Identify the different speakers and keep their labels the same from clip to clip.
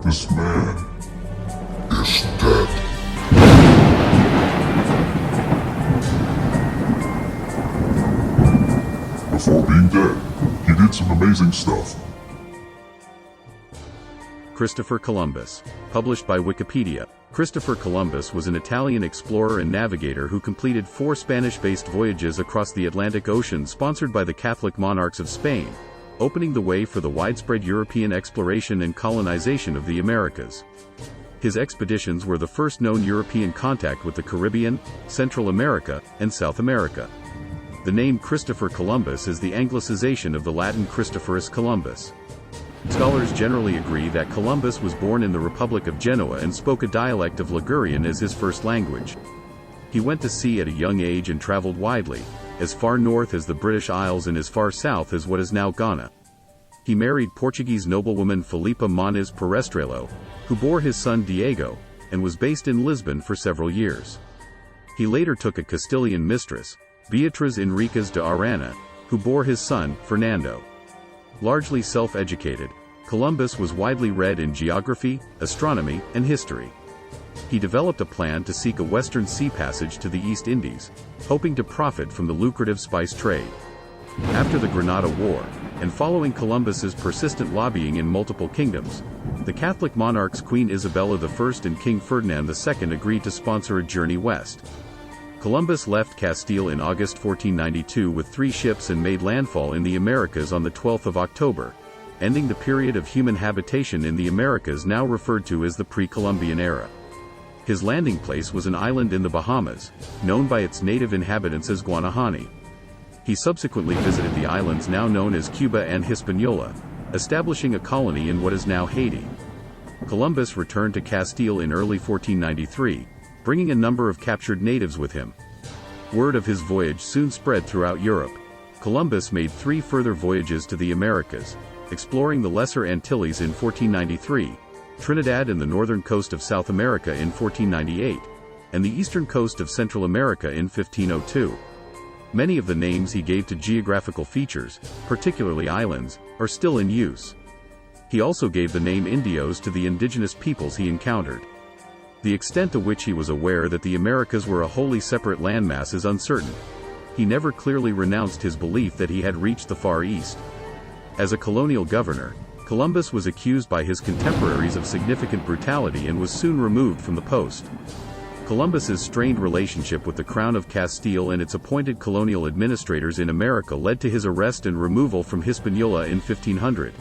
Speaker 1: This man is dead. Before being dead, he did some amazing stuff.
Speaker 2: Christopher Columbus. Published by Wikipedia. Christopher Columbus was an Italian explorer and navigator who completed 4 Spanish-based voyages across the Atlantic Ocean sponsored by the Catholic monarchs of Spain, opening the way for the widespread European exploration and colonization of the Americas. His expeditions were the first known European contact with the Caribbean, Central America, and South America. The name Christopher Columbus is the anglicization of the Latin Christophorus Columbus. Scholars generally agree that Columbus was born in the Republic of Genoa and spoke a dialect of Ligurian as his first language. He went to sea at a young age and traveled widely, as far north as the British Isles and as far south as what is now Ghana. He married Portuguese noblewoman Filipa Moniz Perestrelo, who bore his son Diego, and was based in Lisbon for several years. He later took a Castilian mistress, Beatriz Enriquez de Arana, who bore his son, Fernando. Largely self-educated, Columbus was widely read in geography, astronomy, and history. He developed a plan to seek a western sea passage to the East Indies, hoping to profit from the lucrative spice trade. After the Granada War, and following Columbus's persistent lobbying in multiple kingdoms, the Catholic monarchs Queen Isabella I and King Ferdinand II agreed to sponsor a journey west. Columbus left Castile in August 1492 with 3 ships and made landfall in the Americas on the 12th of October, ending the period of human habitation in the Americas now referred to as the pre-Columbian era. His landing place was an island in the Bahamas, known by its native inhabitants as Guanahani. He subsequently visited the islands now known as Cuba and Hispaniola, establishing a colony in what is now Haiti. Columbus returned to Castile in early 1493, bringing a number of captured natives with him. Word of his voyage soon spread throughout Europe. Columbus made 3 further voyages to the Americas, exploring the Lesser Antilles in 1493, Trinidad and the northern coast of South America in 1498, and the eastern coast of Central America in 1502. Many of the names he gave to geographical features, particularly islands, are still in use. He also gave the name Indios to the indigenous peoples he encountered. The extent to which he was aware that the Americas were a wholly separate landmass is uncertain. He never clearly renounced his belief that he had reached the Far East. As a colonial governor, Columbus was accused by his contemporaries of significant brutality and was soon removed from the post. Columbus's strained relationship with the Crown of Castile and its appointed colonial administrators in America led to his arrest and removal from Hispaniola in 1500.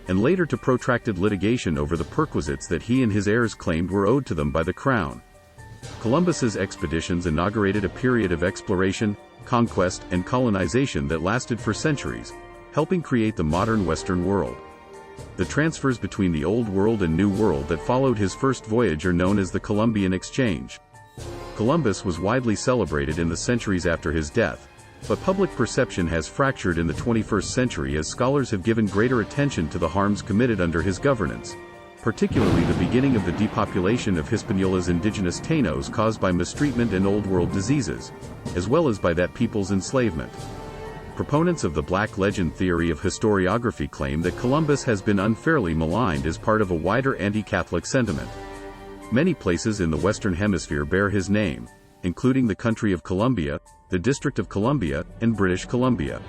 Speaker 2: And later to protracted litigation over the perquisites that he and his heirs claimed were owed to them by the crown. Columbus's expeditions inaugurated a period of exploration, conquest, and colonization that lasted for centuries, helping create the modern Western world. The transfers between the Old World and New World that followed his first voyage are known as the Columbian Exchange. Columbus was widely celebrated in the centuries after his death, but public perception has fractured in the 21st century as scholars have given greater attention to the harms committed under his governance, particularly the beginning of the depopulation of Hispaniola's indigenous Tainos caused by mistreatment and Old World diseases, as well as by that people's enslavement. Proponents of the Black Legend theory of historiography claim that Columbus has been unfairly maligned as part of a wider anti-Catholic sentiment. Many places in the Western Hemisphere bear his name, including the country of Colombia, the District of Columbia, and British Columbia.